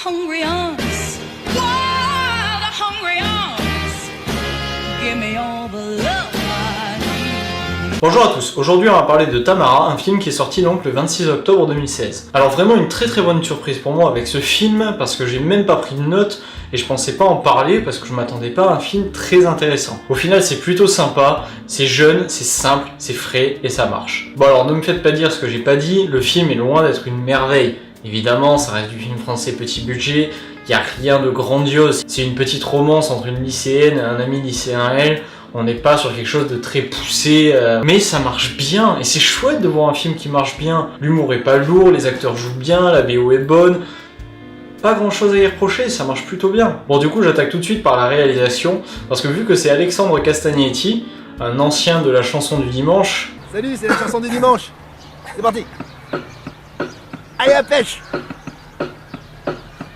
hungry arms, wild, hungry arms. Give me all the love I need. Bonjour à tous, aujourd'hui on va parler de Tamara, un film qui est sorti donc le 26 octobre 2016. Alors vraiment une très bonne surprise pour moi avec ce film, parce que j'ai même pas pris de notes et je pensais pas en parler parce que je m'attendais pas à un film très intéressant. Au final c'est plutôt sympa, c'est jeune, c'est simple, c'est frais et ça marche. Bon alors ne me faites pas dire ce que j'ai pas dit, le film est loin d'être une merveille. Évidemment ça reste du film français petit budget, il n'y a rien de grandiose, c'est une petite romance entre une lycéenne et un ami lycéen à elle. On n'est pas sur quelque chose de très poussé, mais ça marche bien, et c'est chouette de voir un film qui marche bien. L'humour est pas lourd, les acteurs jouent bien, la BO est bonne, pas grand chose à y reprocher, ça marche plutôt bien. Bon du coup j'attaque tout de suite par la réalisation, parce que vu que c'est Alexandre Castagnetti, un ancien de la chanson du dimanche... Salut, c'est la chanson du dimanche. C'est parti. Allez à pêche.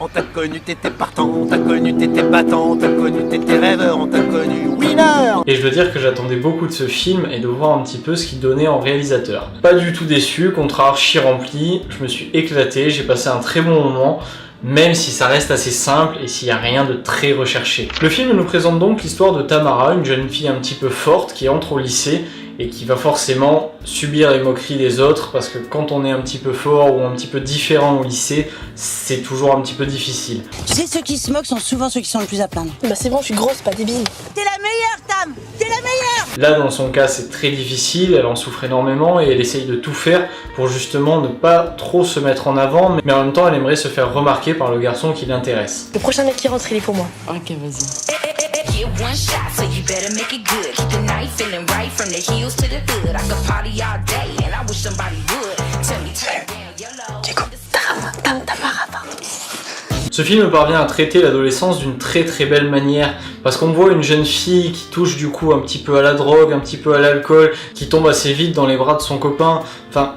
On t'a connu, t'étais partant, on t'a connu, t'étais battant, on t'a connu, t'étais rêveur, on t'a connu winner. Et je dois dire que j'attendais beaucoup de ce film et de voir un petit peu ce qu'il donnait en réalisateur. Pas du tout déçu, contrat archi rempli, je me suis éclaté, j'ai passé un très bon moment, même si ça reste assez simple et s'il n'y a rien de très recherché. Le film nous présente donc l'histoire de Tamara, une jeune fille un petit peu forte qui entre au lycée et qui va forcément subir les moqueries des autres, parce que quand on est un petit peu fort ou un petit peu différent au lycée, c'est toujours un petit peu difficile. Tu sais, ceux qui se moquent sont souvent ceux qui sont le plus à plaindre. Bah c'est bon, je suis grosse, pas débile. T'es la meilleure, Tam. T'es la meilleure. Là, dans son cas, c'est très difficile, elle en souffre énormément et elle essaye de tout faire pour justement ne pas trop se mettre en avant, mais en même temps, elle aimerait se faire remarquer par le garçon qui l'intéresse. Le prochain mec qui rentre, il est pour moi. Ok, vas-y. Get one shot, so you better make it good. Keep the night feeling right from the heels to the hood. I could party all day, and I wish somebody would. Tell me, turn down your low. Ce film parvient à traiter l'adolescence d'une très belle manière, parce qu'on voit une jeune fille qui touche du coup un petit peu à la drogue, un petit peu à l'alcool, qui tombe assez vite dans les bras de son copain, enfin...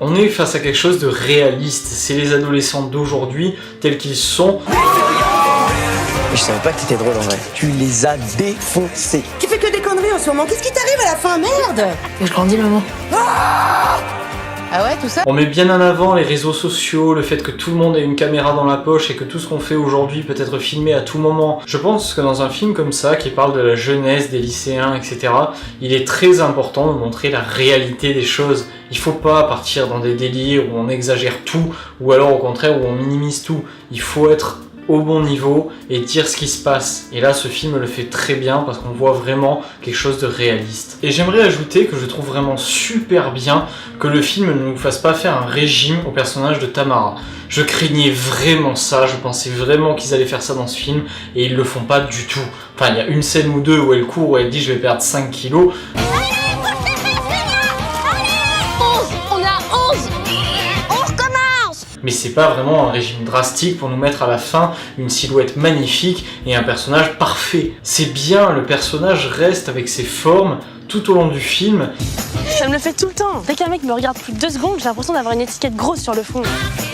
On est face à quelque chose de réaliste, c'est les adolescents d'aujourd'hui tels qu'ils sont. Je savais pas que t'étais drôle en vrai. Tu les as défoncés. Tu fais que des conneries en ce moment. Qu'est-ce qui t'arrive à la fin, merde? Je grandis, maman. Ah ouais, tout ça? On met bien en avant les réseaux sociaux, le fait que tout le monde ait une caméra dans la poche et que tout ce qu'on fait aujourd'hui peut être filmé à tout moment. Je pense que dans un film comme ça, qui parle de la jeunesse, des lycéens, etc., il est très important de montrer la réalité des choses. Il faut pas partir dans des délires où on exagère tout, ou alors au contraire où on minimise tout. Il faut être au bon niveau et dire ce qui se passe. Et là, ce film le fait très bien parce qu'on voit vraiment quelque chose de réaliste. Et j'aimerais ajouter que je trouve vraiment super bien que le film ne nous fasse pas faire un régime au personnage de Tamara. Je craignais vraiment ça, je pensais vraiment qu'ils allaient faire ça dans ce film et ils le font pas du tout. Enfin, il y a une scène ou deux où elle court, où elle dit je vais perdre 5 kilos. Mais c'est pas vraiment un régime drastique pour nous mettre à la fin une silhouette magnifique et un personnage parfait. C'est bien, le personnage reste avec ses formes tout au long du film. Ça me le fait tout le temps. Dès qu'un mec me regarde plus de 2 secondes, j'ai l'impression d'avoir une étiquette grosse sur le front.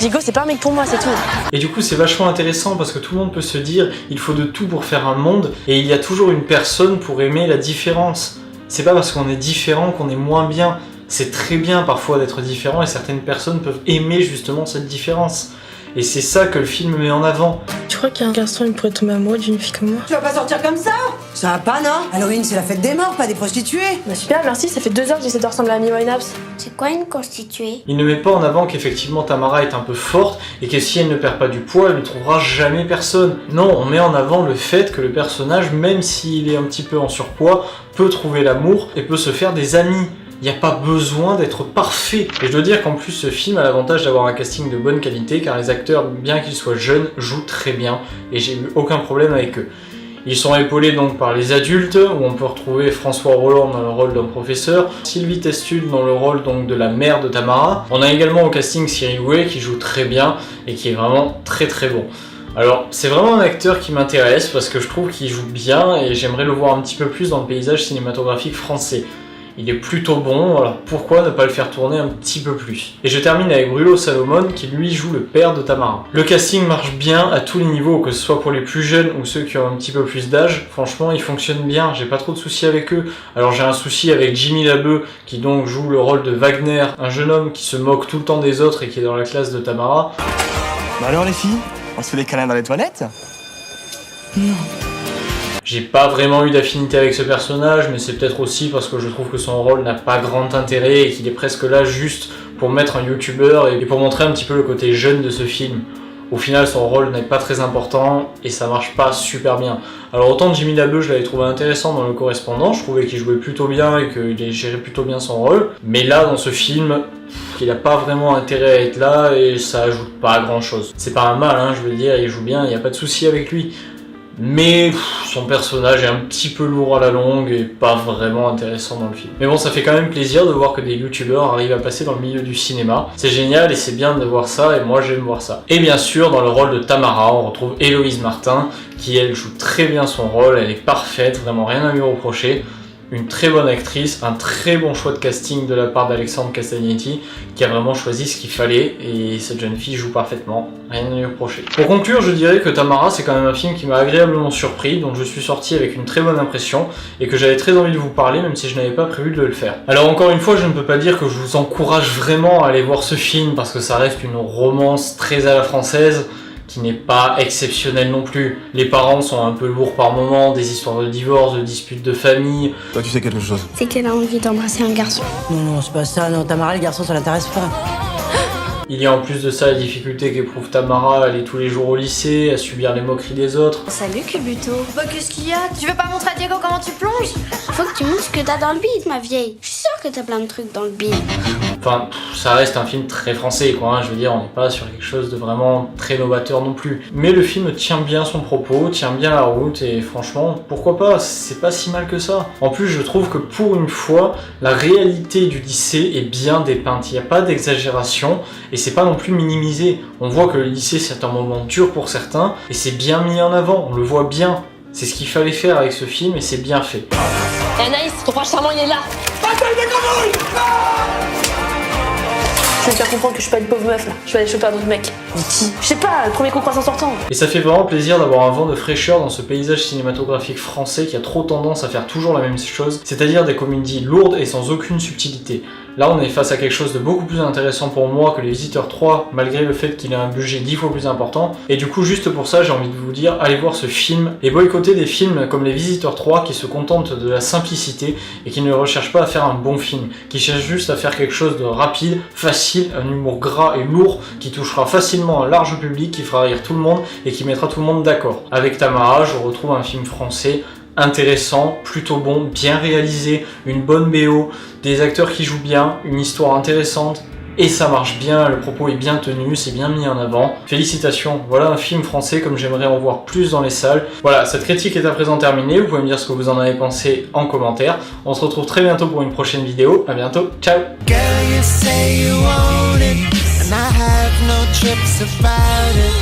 Digo, c'est pas un mec pour moi, c'est tout. Et du coup, c'est vachement intéressant parce que tout le monde peut se dire il faut de tout pour faire un monde et il y a toujours une personne pour aimer la différence. C'est pas parce qu'on est différent qu'on est moins bien. C'est très bien parfois d'être différent et certaines personnes peuvent aimer justement cette différence. Et c'est ça que le film met en avant. Tu crois qu'un garçon il pourrait tomber amoureux d'une fille comme moi? Tu vas pas sortir comme ça? Ça va pas, non? Halloween, c'est la fête des morts, pas des prostituées. Bah super, merci, ça fait 2 heures que j'essaie de ressembler à Amy Winehouse. C'est quoi une constituée? Il ne met pas en avant qu'effectivement Tamara est un peu forte et que si elle ne perd pas du poids, elle ne trouvera jamais personne. Non, on met en avant le fait que le personnage, même s'il est un petit peu en surpoids, peut trouver l'amour et peut se faire des amis. Il n'y a pas besoin d'être parfait. Et je dois dire qu'en plus ce film a l'avantage d'avoir un casting de bonne qualité car les acteurs, bien qu'ils soient jeunes, jouent très bien et j'ai eu aucun problème avec eux. Ils sont épaulés donc par les adultes, où on peut retrouver François Rolland dans le rôle d'un professeur, Sylvie Testud dans le rôle donc de la mère de Tamara. On a également au casting Cyril Way qui joue très bien et qui est vraiment très bon. Alors c'est vraiment un acteur qui m'intéresse parce que je trouve qu'il joue bien et j'aimerais le voir un petit peu plus dans le paysage cinématographique français. Il est plutôt bon, alors pourquoi ne pas le faire tourner un petit peu plus? Et je termine avec Bruno Salomon qui lui joue le père de Tamara. Le casting marche bien à tous les niveaux, que ce soit pour les plus jeunes ou ceux qui ont un petit peu plus d'âge. Franchement, ils fonctionnent bien, j'ai pas trop de soucis avec eux. Alors j'ai un souci avec Jimmy Labeu qui donc joue le rôle de Wagner, un jeune homme qui se moque tout le temps des autres et qui est dans la classe de Tamara. Bah alors les filles, On se fait des câlins dans les toilettes? J'ai pas vraiment eu d'affinité avec ce personnage, mais c'est peut-être aussi parce que je trouve que son rôle n'a pas grand intérêt et qu'il est presque là juste pour mettre un youtubeur et pour montrer un petit peu le côté jeune de ce film. Au final, son rôle n'est pas très important et ça marche pas super bien. Alors autant Jimmy Labeu, je l'avais trouvé intéressant dans Le Correspondant, je trouvais qu'il jouait plutôt bien et qu'il gérait plutôt bien son rôle, mais là, dans ce film, il a pas vraiment intérêt à être là et ça ajoute pas grand chose. C'est pas un mal, hein, je veux dire, il joue bien, il n'y a pas de souci avec lui. Mais son personnage est un petit peu lourd à la longue et pas vraiment intéressant dans le film. Mais bon, ça fait quand même plaisir de voir que des youtubeurs arrivent à passer dans le milieu du cinéma. C'est génial et c'est bien de voir ça et moi j'aime voir ça. Et bien sûr, dans le rôle de Tamara, on retrouve Héloïse Martin qui elle joue très bien son rôle, elle est parfaite, vraiment rien à lui reprocher. Une très bonne actrice, un très bon choix de casting de la part d'Alexandre Castagnetti qui a vraiment choisi ce qu'il fallait et cette jeune fille joue parfaitement, rien à lui reprocher. Pour conclure, je dirais que Tamara c'est quand même un film qui m'a agréablement surpris, dont je suis sorti avec une très bonne impression et que j'avais très envie de vous parler même si je n'avais pas prévu de le faire. Alors encore une fois, je ne peux pas dire que je vous encourage vraiment à aller voir ce film parce que ça reste une romance très à la française, qui n'est pas exceptionnel non plus. Les parents sont un peu lourds par moments, des histoires de divorce, de disputes de famille. Toi, tu sais quelque chose? C'est qu'elle a envie d'embrasser un garçon. Non, c'est pas ça, non, Tamara, les garçons, ça l'intéresse pas. Il y a en plus de ça la difficulté qu'éprouve Tamara à aller tous les jours au lycée, à subir les moqueries des autres. Salut Cubuto. Bah qu'est-ce qu'il y a? Tu veux pas montrer à Diego comment tu plonges? Faut que tu montres ce que t'as dans le bide, ma vieille. Je suis sûre que t'as plein de trucs dans le bide. Enfin, ça reste un film très français, quoi, hein. Je veux dire, on n'est pas sur quelque chose de vraiment très novateur non plus. Mais le film tient bien son propos, tient bien la route, et franchement, pourquoi pas, c'est pas si mal que ça. En plus, je trouve que pour une fois, la réalité du lycée est bien dépeinte. Il n'y a pas d'exagération, et c'est pas non plus minimisé. On voit que le lycée, c'est un moment dur pour certains, et c'est bien mis en avant, on le voit bien. C'est ce qu'il fallait faire avec ce film, et c'est bien fait. Et Anaïs, ton prince charmant, il est là. Je vais te faire comprendre que je suis pas une pauvre meuf là. Je vais aller choper un autre mec. Mais qui? Je sais pas, le premier qu'on croise en sortant. Et ça fait vraiment plaisir d'avoir un vent de fraîcheur dans ce paysage cinématographique français qui a trop tendance à faire toujours la même chose, c'est-à-dire des comédies lourdes et sans aucune subtilité. Là, on est face à quelque chose de beaucoup plus intéressant pour moi que Les Visiteurs 3, malgré le fait qu'il ait un budget 10 fois plus important. Et du coup, juste pour ça, j'ai envie de vous dire, allez voir ce film et boycottez des films comme Les Visiteurs 3 qui se contentent de la simplicité et qui ne recherchent pas à faire un bon film, qui cherchent juste à faire quelque chose de rapide, facile, un humour gras et lourd qui touchera facilement un large public, qui fera rire tout le monde et qui mettra tout le monde d'accord. Avec Tamara, je retrouve un film français intéressant, plutôt bon, bien réalisé, une bonne BO, des acteurs qui jouent bien, une histoire intéressante, et ça marche bien, le propos est bien tenu, c'est bien mis en avant. Félicitations, voilà un film français comme j'aimerais en voir plus dans les salles. Voilà, cette critique est à présent terminée, vous pouvez me dire ce que vous en avez pensé en commentaire. On se retrouve très bientôt pour une prochaine vidéo, à bientôt, ciao! Girl, you say you want it, and I have no trips about it.